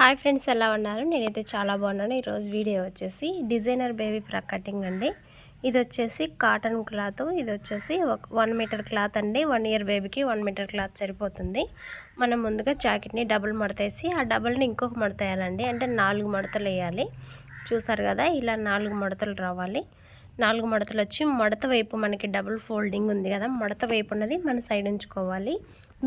Hi friends, ఎలా ఉన్నారు? నేనైతే చాలా బాగున్నాను. ఈరోజు వీడియో వచ్చేసి డిజైనర్ బేబీ ఫ్రాక్ కటింగ్ అండి. ఇది వచ్చేసి కాటన్ క్లాత్. ఇది వచ్చేసి 1 మీటర్ క్లాత్ అండి. 1 ఇయర్ బేబీకి 1 మీటర్ క్లాత్ సరిపోతుంది. మనం ముందుగా జాకెట్ని డబుల్ మడతేసి ఆ డబుల్ని ఇంకొక మడత వేయాలండి. అంటే 4 మడతలు వేయాలి. చూసారు కదా, ఇలా 4 మడతలు రావాలి. 4 మడతలు వచ్చి మడత వైపు మనకి డబుల్ ఫోల్డింగ్ ఉంది కదా, మడత వైపు ఉన్నది మన సైడ్ ఉంచుకోవాలి.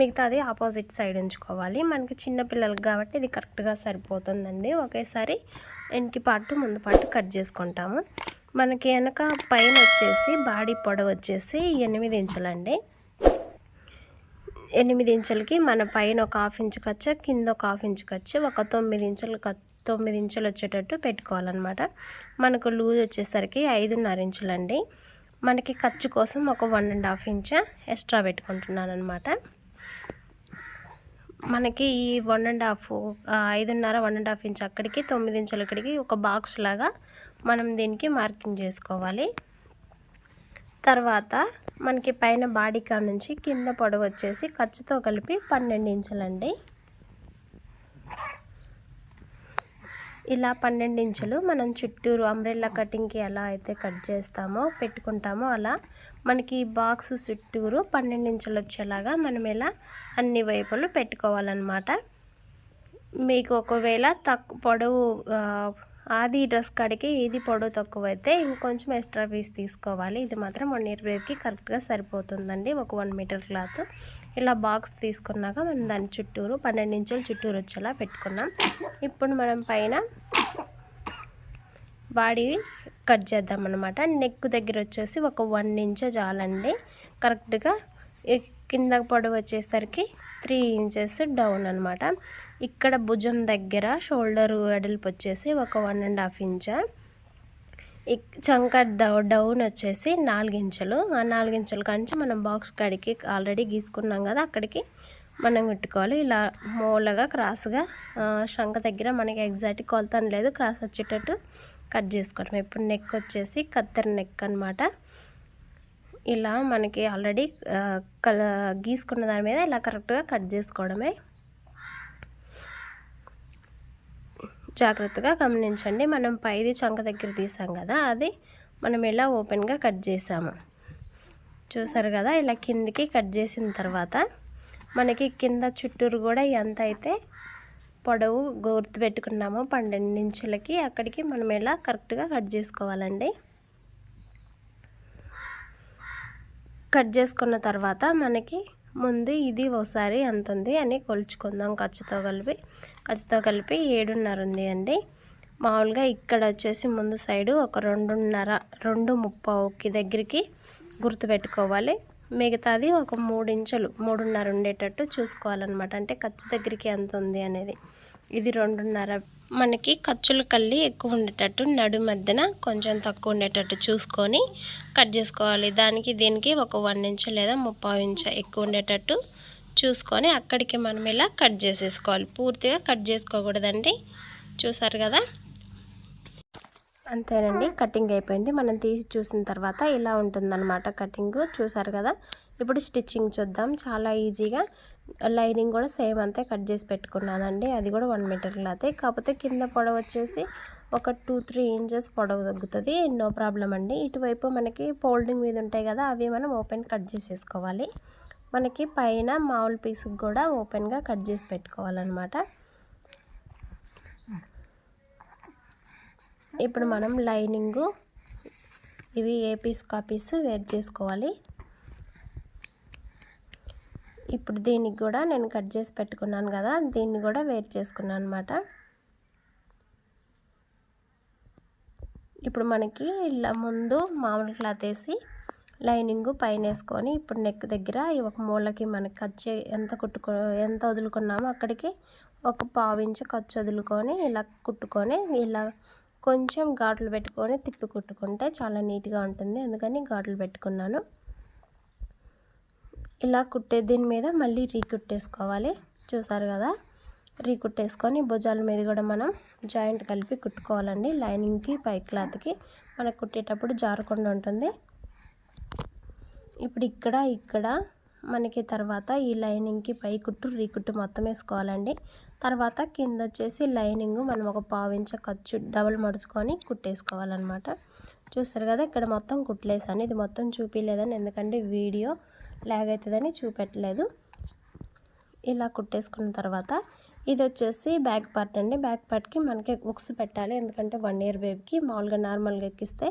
మిగతాది ఆపోజిట్ సైడ్ ఉంచుకోవాలి. మనకి చిన్న పిల్లలకి కాబట్టి ఇది కరెక్ట్గా సరిపోతుందండి. ఒకేసారి వెనక పార్ట్ ముందు పార్ట్ కట్ చేసుకుంటాము. మనకి వెనక పైన వచ్చేసి బాడీ పొడవు వచ్చేసి 8 ఇంచులండి. 8 ఇంచులకి మన పైన ఒక 1/2 ఇంచు ఖర్చు, కింద ఒక 1/2 ఇంచు ఖర్చు, ఒక 9 ఇంచులు వచ్చేటట్టు పెట్టుకోవాలన్నమాట. మనకు లూజ్ వచ్చేసరికి 5.5 ఇంచులండి. మనకి ఖర్చు కోసం ఒక 1.5 ఇంచు ఎక్స్ట్రా పెట్టుకుంటున్నాను అనమాట. మనకి ఈ 5.5 ఇంచు అక్కడికి 9 ఇంచులు ఇక్కడికి ఒక బాక్స్ లాగా మనం దీనికి మార్కింగ్ చేసుకోవాలి. తర్వాత మనకి పైన బాడీ కాడ నుంచి కింద పొడవు వచ్చేసి ఖర్చుతో కలిపి 12 ఇంచులండి. ఇలా 12 ఇంచులు మనం చుట్టూరు అంబ్రెల్లా కటింగ్కి ఎలా అయితే కట్ చేస్తామో పెట్టుకుంటామో అలా మనకి బాక్స్ చుట్టూరు 12 ఇంచులు వచ్చేలాగా మనం ఇలా అన్ని వైపులు పెట్టుకోవాలన్నమాట. మీకు ఒకవేళ పొడవు ఆది డ్రెస్ కాడికి ఇది పొడవు తక్కువ అయితే ఇంకొంచెం ఎక్స్ట్రా పీస్ తీసుకోవాలి. ఇది మాత్రం 1 ఇయర్ బేబీకి కరెక్ట్గా సరిపోతుందండి. ఒక 1 మీటర్ క్లాత్ ఇలా బాక్స్ తీసుకున్నాక మనం దాని చుట్టూరు 12 ఇంచులు చుట్టూరు వచ్చేలా పెట్టుకున్నాం. ఇప్పుడు మనం పైన బాడీ కట్ చేద్దాం అన్నమాట. నెక్ దగ్గర వచ్చేసి ఒక 1 ఇంచ్ చాలండి. కరెక్ట్గా కింద పొడవు వచ్చేసరికి 3 ఇంచెస్ డౌన్ అనమాట. ఇక్కడ భుజం దగ్గర షోల్డర్ వెడల్పు వచ్చేసి ఒక 1.5 ఇంచ్. చంక డౌన్ వచ్చేసి 4 ఇంచులు. ఆ 4 ఇంచుల కాంచి మనం బాక్స్ కాడికి ఆల్రెడీ గీసుకున్నాం కదా, అక్కడికి మనం పెట్టుకోవాలి. ఇలా మూలగా క్రాస్గా శంఖ దగ్గర మనకి ఎగ్జాక్ట్ కొలతని లేదు, క్రాస్ వచ్చేటట్టు కట్ చేసుకోవడం. ఇప్పుడు నెక్ వచ్చేసి కత్తెర నెక్ అనమాట. ఇలా మనకి ఆల్రెడీ గీసుకున్న దాని మీద ఇలా కరెక్ట్గా కట్ చేసుకోవడమే. జాగ్రత్తగా గమనించండి. మనం పైది చంక దగ్గర తీసాం కదా, అది మనం ఇలా ఓపెన్గా కట్ చేసాము. చూసారు కదా, ఇలా కిందికి కట్ చేసిన తర్వాత మనకి కింద చుట్టూరు కూడా ఎంత అయితే పొడవు గుర్తు పెట్టుకున్నామో 12 ఇంచులకి అక్కడికి మనం ఇలా కరెక్ట్గా కట్ చేసుకోవాలండి. కట్ చేసుకున్న తర్వాత మనకి ముందు ఇది ఒకసారి ఎంత ఉంది అని కొలుచుకుందాం. ఖర్చుతో కలిపి 7.5 ఉంది అండి. మామూలుగా ఇక్కడ వచ్చేసి ముందు సైడు ఒక 2.5 దగ్గరికి గుర్తు పెట్టుకోవాలి. మిగతాది ఒక 3 ఇంచులు 3.5 ఉండేటట్టు చూసుకోవాలన్నమాట. అంటే ఖర్చు దగ్గరికి ఎంత ఉంది అనేది. ఇది 2.5. మనకి ఖర్చులు కల్లి ఎక్కువ ఉండేటట్టు నడు మధ్యన కొంచెం తక్కువ ఉండేటట్టు చూసుకొని కట్ చేసుకోవాలి. దానికి దీనికి ఒక 1 ఇంచు లేదా 3/4 ఇంచు ఎక్కువ ఉండేటట్టు చూసుకొని అక్కడికి మనం ఇలా కట్ చేసేసుకోవాలి. పూర్తిగా కట్ చేసుకోకూడదండి. చూసారు కదా, అంతేనండి. కటింగ్ అయిపోయింది. మనం తీసి చూసిన తర్వాత ఇలా ఉంటుందన్నమాట కటింగ్. చూసారు కదా, ఇప్పుడు స్టిచ్చింగ్ చూద్దాం. చాలా ఈజీగా లైనింగ్ కూడా సేమ్ అంతే కట్ చేసి పెట్టుకున్నానండి. అది కూడా 1 మీటర్ క్లాతే. కాకపోతే కింద పొడవు వచ్చేసి ఒక 2-3 ఇంచెస్ పొడవు తగ్గుతుంది. నో ప్రాబ్లం అండి. ఇటువైపు మనకి ఫోల్డింగ్ మీద ఉంటాయి కదా, అవి మనం ఓపెన్ కట్ చేసేసుకోవాలి. మనకి పైన మామూలు పీస్కి కూడా ఓపెన్గా కట్ చేసి పెట్టుకోవాలన్నమాట. ఇప్పుడు మనం లైనింగు ఇవి ఏ పీస్ కా పీస్ వేర్ చేసుకోవాలి. ఇప్పుడు దీనికి కూడా నేను కట్ చేసి పెట్టుకున్నాను కదా, దీన్ని కూడా వేర్ చేసుకున్నాను అనమాట. ఇప్పుడు మనకి ఇలా ముందు మామూలు క్లాత్ వేసి లైనింగ్ పైన వేసుకొని ఇప్పుడు నెక్ దగ్గర ఒక మూలకి మనకి ఖర్చు ఎంత వదులుకున్నామో అక్కడికి ఒక 1/4 ఇంచు ఖర్చు వదులుకొని ఇలా కుట్టుకొని ఇలా కొంచెం ఘాట్లు పెట్టుకొని తిప్పి కుట్టుకుంటే చాలా నీట్గా ఉంటుంది. అందుకని ఘాట్లు పెట్టుకున్నాను. ఇలా దీని మీద మళ్ళీ రీకుట్టేసుకోవాలి. చూసారు కదా, రీకుట్టేసుకొని భుజాల మీద కూడా మనం జాయింట్ కలిపి కుట్టుకోవాలండి. లైనింగ్కి పై క్లాత్కి మనకు కుట్టేటప్పుడు జారకుండా ఉంటుంది. ఇప్పుడు ఇక్కడ మనకి తర్వాత ఈ లైనింగ్కి పై కుట్టు రీకుట్టు మొత్తం వేసుకోవాలండి. తర్వాత కింద వచ్చేసి లైనింగ్ మనం ఒక పావించ ఖర్చు డబుల్ మడుచుకొని కుట్టేసుకోవాలన్నమాట. చూస్తారు కదా ఇక్కడ మొత్తం కుట్లేసాను. ఇది మొత్తం చూపించలేదని, ఎందుకంటే వీడియో లాగ్ అవుతుందని చూపెట్టలేదు. ఇలా కుట్టేసుకున్న తర్వాత ఇది వచ్చేసి బ్యాక్ పార్ట్ అండి. బ్యాక్ పార్ట్కి మనకి ఉక్స్ పెట్టాలి, ఎందుకంటే 1 ఇయర్ బేబీకి మామూలుగా నార్మల్గా ఎక్కిస్తే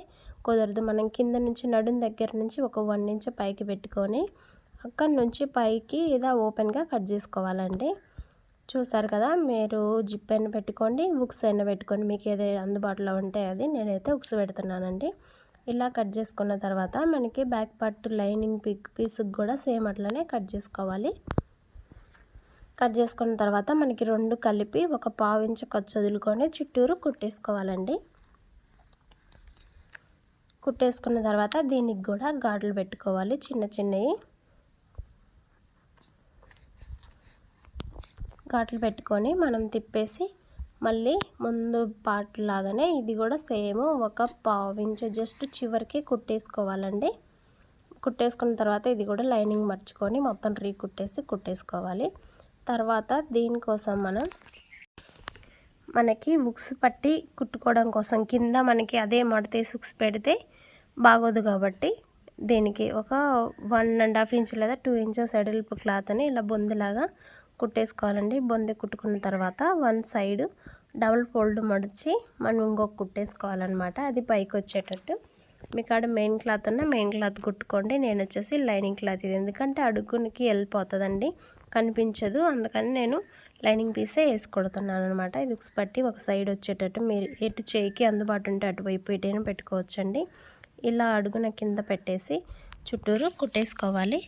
కుదరదు. మనం కింద నుంచి నడుం దగ్గర నుంచి ఒక 1 ఇంచ్ పైకి పెట్టుకొని అక్కడి నుంచి పైకి ఇలా ఓపెన్గా కట్ చేసుకోవాలండి. చూసారు కదా, మీరు జిప్ అయినా పెట్టుకోండి, ఉక్స్ అయినా పెట్టుకోండి, మీకు ఏది అందుబాటులో ఉంటే అది. నేనైతే ఉక్స్ పెడుతున్నానండి. ఇలా కట్ చేసుకున్న తర్వాత మనకి బ్యాక్ పార్ట్ లైనింగ్ పీస్కి కూడా సేమ్ అట్లనే కట్ చేసుకోవాలి. కట్ చేసుకున్న తర్వాత మనకి 2 కలిపి ఒక పావించ ఖర్చు వదులుకొని చుట్టూరు కుట్టేసుకోవాలండి. కుట్టేసుకున్న తర్వాత దీనికి కూడా గాడులు పెట్టుకోవాలి, చిన్న చిన్నవి గాట్లు పెట్టుకొని మనం తిప్పేసి మళ్ళీ ముందు పార్ట్ లాగానే ఇది కూడా సేమ్ ఒక పావించ జస్ట్ చివరికి కుట్టేసుకోవాలండి. కుట్టేసుకున్న తర్వాత ఇది కూడా లైనింగ్ మర్చుకొని మొత్తం కుట్టేసుకోవాలి. తర్వాత దీనికోసం మనకి ఉక్స్ పట్టి కుట్టుకోవడం కోసం కింద మనకి అదే మడతేసి ఉక్స్ పెడితే బాగోదు, కాబట్టి దీనికి ఒక 1.5 ఇంచ్ లేదా 2 ఇంచెస్ ఎడల్పు క్లాత్ని ఇలా బొందిలాగా కుట్టేసుకోవాలండి. బొంది కుట్టుకున్న తర్వాత 1 సైడ్ డబుల్ ఫోల్డ్ మడిచి మనం ఇంకొక కుట్టేసుకోవాలన్నమాట, అది పైకి వచ్చేటట్టు. మీ కాడ మెయిన్ క్లాత్ ఉన్న మెయిన్ క్లాత్ కుట్టుకోండి. నేను వచ్చేసి లైనింగ్ క్లాత్ ఇది, ఎందుకంటే అడుగునికి వెళ్ళిపోతుందండి, కనిపించదు, అందుకని నేను లైనింగ్ పీసే వేసి కొడుతున్నాను అనమాట. ఇది ఉక్స్ పట్టి ఒక సైడ్ వచ్చేటట్టు మీరు ఎటు చేయికి అందుబాటు ఉంటే అటువైపు ఎటైనా పెట్టుకోవచ్చండి. ఇలా అడుగున కింద పెట్టేసి చుట్టూరు కుట్టేసుకోవాలి.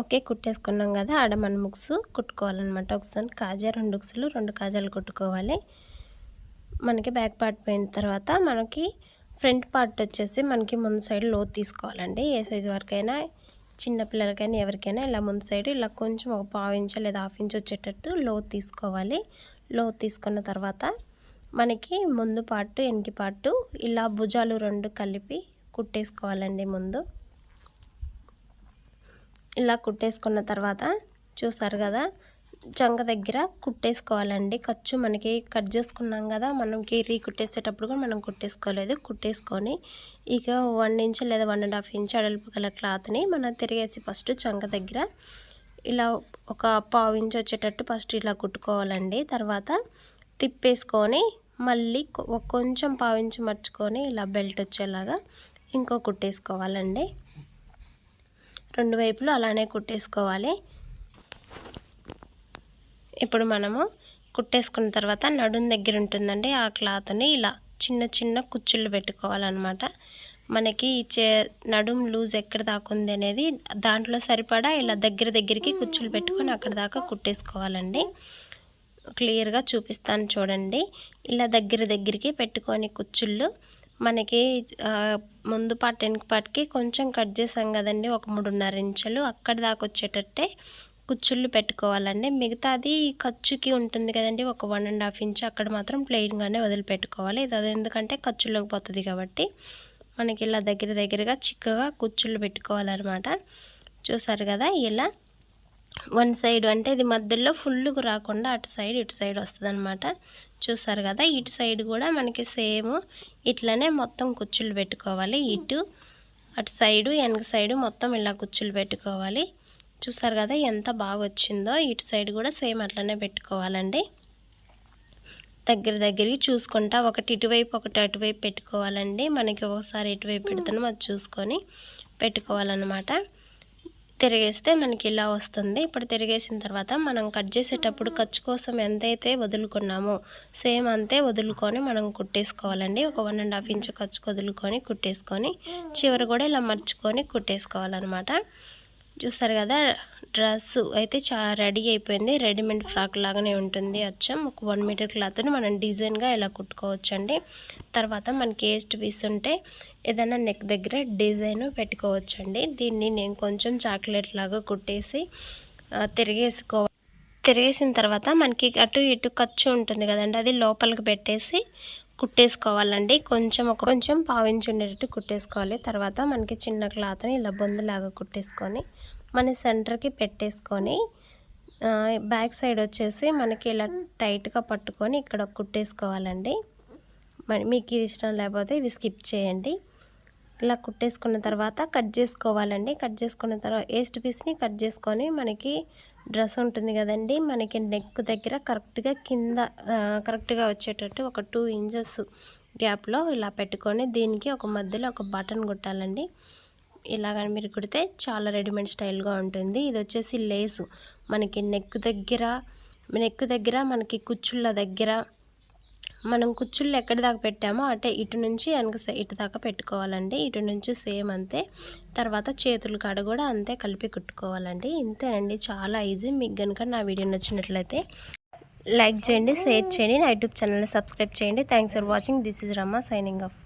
ఓకే, కుట్టేసుకున్నాం కదా, ఆడ మనం ఉక్స్ కుట్టుకోవాలన్నమాట. ఒకసారి కాజా 2 ఉక్స్లు 2 కాజాలు కుట్టుకోవాలి. మనకి బ్యాక్ పార్ట్ పోయిన తర్వాత మనకి ఫ్రంట్ పార్ట్ వచ్చేసి మనకి ముందు సైడ్ లోతు తీసుకోవాలండి. ఏ సైజు వరకైనా, చిన్నపిల్లలకైనా ఎవరికైనా ఇలా ముందు సైడ్ ఇలా కొంచెం ఒక 1/2 ఇంచ్ లేదా 1/2 ఇంచ్ వచ్చేటట్టు లోతు తీసుకోవాలి. లోతు తీసుకున్న తర్వాత మనకి ముందు పార్టు వెనక పార్టు ఇలా భుజాలు 2 కలిపి కుట్టేసుకోవాలండి. ముందు ఇలా కుట్టేసుకున్న తర్వాత చూసారు కదా, చంక దగ్గర కుట్టేసుకోవాలండి. ఖర్చు మనకి కట్ చేసుకున్నాం కదా, మనకి కుట్టేసేటప్పుడు కూడా మనం కుట్టేసుకోలేదు. కుట్టేసుకొని ఇక 1 ఇంచ్ లేదా 1.5 ఇంచ్ అడల్పు గల క్లాత్ని మనం తిరిగేసి ఫస్ట్ చంక దగ్గర ఇలా ఒక 1/2 ఇంచ్ వచ్చేటట్టు ఫస్ట్ ఇలా కుట్టుకోవాలండి. తర్వాత తిప్పేసుకొని మళ్ళీ కొంచెం 1/2 ఇంచ్ మర్చుకొని ఇలా బెల్ట్ వచ్చేలాగా ఇంకో కుట్టేసుకోవాలండి. 2 వైపులు అలానే కుట్టేసుకోవాలి. ఇప్పుడు మనము కుట్టేసుకున్న తర్వాత నడుం దగ్గర ఉంటుందండి, ఆ క్లాత్ని ఇలా చిన్న చిన్న కుచ్చుళ్ళు పెట్టుకోవాలన్నమాట. మనకి నడుం లూజ్ ఎక్కడ దాకా ఉంది అనేది దాంట్లో సరిపడా ఇలా దగ్గరికి కుచ్చులు పెట్టుకొని అక్కడ దాకా కుట్టేసుకోవాలండి. క్లియర్గా చూపిస్తాను చూడండి. ఇలా దగ్గరికి పెట్టుకొని కుచ్చుళ్ళు మనకి ముందు పార్ట్ వెనక పార్ట్కి కొంచెం కట్ చేసాం కదండి, ఒక 3.5 ఇంచులు అక్కడ దాకా వచ్చేటట్టే కుచ్చుళ్ళు పెట్టుకోవాలండి. మిగతాది ఖర్చుకి ఉంటుంది కదండి, ఒక 1.5 ఇంచ్ అక్కడ మాత్రం ప్లెయిన్గానే వదిలిపెట్టుకోవాలి. ఇది ఎందుకంటే ఖర్చులోకి పోతుంది కాబట్టి మనకి ఇలా దగ్గరగా చిక్కగా కుచ్చుళ్ళు పెట్టుకోవాలన్నమాట. చూసారు కదా, ఇలా 1 సైడ్ అంటే ఇది మధ్యలో ఫుల్గా రాకుండా అటు సైడ్ ఇటు సైడ్ వస్తుంది అనమాట. చూసారు కదా, ఇటు సైడ్ కూడా మనకి సేమ్ ఇట్లనే మొత్తం కుచ్చుళ్ళు పెట్టుకోవాలి. అటు సైడు వెనక సైడు మొత్తం ఇలా కుచ్చుళ్ళు పెట్టుకోవాలి. చూసారు కదా ఎంత బాగా వచ్చిందో. ఇటు సైడ్ కూడా సేమ్ అట్లనే పెట్టుకోవాలండి. దగ్గరికి చూసుకుంటా ఒకటి ఇటువైపు ఒకటి అటువైపు పెట్టుకోవాలండి. మనకి ఒకసారి ఎటువైపు పెడుతున్నాం అది చూసుకొని పెట్టుకోవాలన్నమాట. తిరిగేస్తే మనకి ఇలా వస్తుంది. ఇప్పుడు తిరిగేసిన తర్వాత మనం కట్ చేసేటప్పుడు ఖర్చు కోసం ఎంతైతే వదులుకున్నామో సేమ్ అంతే వదులుకొని మనం కుట్టేసుకోవాలండి. ఒక 1.5 ఇంచ్ ఖర్చుకు వదులుకొని కుట్టేసుకొని చివరి కూడా ఇలా మర్చుకొని కుట్టేసుకోవాలన్నమాట. చూసారు కదా, డ్రెస్ అయితే రెడీ అయిపోయింది. రెడీమేడ్ ఫ్రాక్ లాగానే ఉంటుంది అచ్చం. ఒక 1 మీటర్ క్లాత్ని మనం డిజైన్గా ఇలా కుట్టుకోవచ్చండి. తర్వాత మనకి ఏస్ట్ పీస్ ఉంటే ఏదైనా నెక్ దగ్గర డిజైన్ పెట్టుకోవచ్చండి. దీన్ని నేను కొంచెం చాక్లెట్ లాగా కుట్టేసి తిరిగేసిన తర్వాత మనకి అటు ఇటు ఖర్చు ఉంటుంది కదండి, అది లోపలికి పెట్టేసి కుట్టేసుకోవాలండి. కొంచెం 1/2 ఇంచ్ ఉండేటట్టు కుట్టేసుకోవాలి. తర్వాత మనకి చిన్న క్లాత్ని ఇలా బొందులాగా కుట్టేసుకొని మన సెంటర్కి పెట్టేసుకొని బ్యాక్ సైడ్ వచ్చేసి మనకి ఇలా టైట్గా పట్టుకొని ఇక్కడ కుట్టేసుకోవాలండి. మరి మీకు ఇది ఇష్టం లేకపోతే ఇది స్కిప్ చేయండి. ఇలా కుట్టేసుకున్న తర్వాత కట్ చేసుకోవాలండి. కట్ చేసుకున్న తర్వాత వేస్ట్ పీస్ని కట్ చేసుకొని మనకి డ్రెస్ ఉంటుంది కదండి, మనకి నెక్ దగ్గర కరెక్ట్గా కింద కరెక్ట్గా వచ్చేటట్టు ఒక 2 ఇంచెస్ గ్యాప్లో ఇలా పెట్టుకొని దీనికి ఒక మధ్యలో ఒక బటన్ కుట్టాలండి. ఇలాగని మీరు కుడితే చాలా రెడీమేడ్ స్టైల్గా ఉంటుంది. ఇది వచ్చేసి లేసు మనకి నెక్ దగ్గర మనకి కుచ్చుళ్ళ దగ్గర మనం కుచ్చుళ్ళు ఎక్కడి దాకా పెట్టామో అంటే ఇటు నుంచి ఇటు దాకా పెట్టుకోవాలండి. ఇటు నుంచి సేమ్ అంతే. తర్వాత చేతుల కాడ కూడా అంతే కలిపి కుట్టుకోవాలండి. ఇంతేనండి, చాలా ఈజీ. మీకు కనుక నా వీడియో నచ్చినట్లయితే లైక్ చేయండి, షేర్ చేయండి, నా యూట్యూబ్ ఛానల్ని సబ్స్క్రైబ్ చేయండి. Thanks for watching. This is Rama signing off.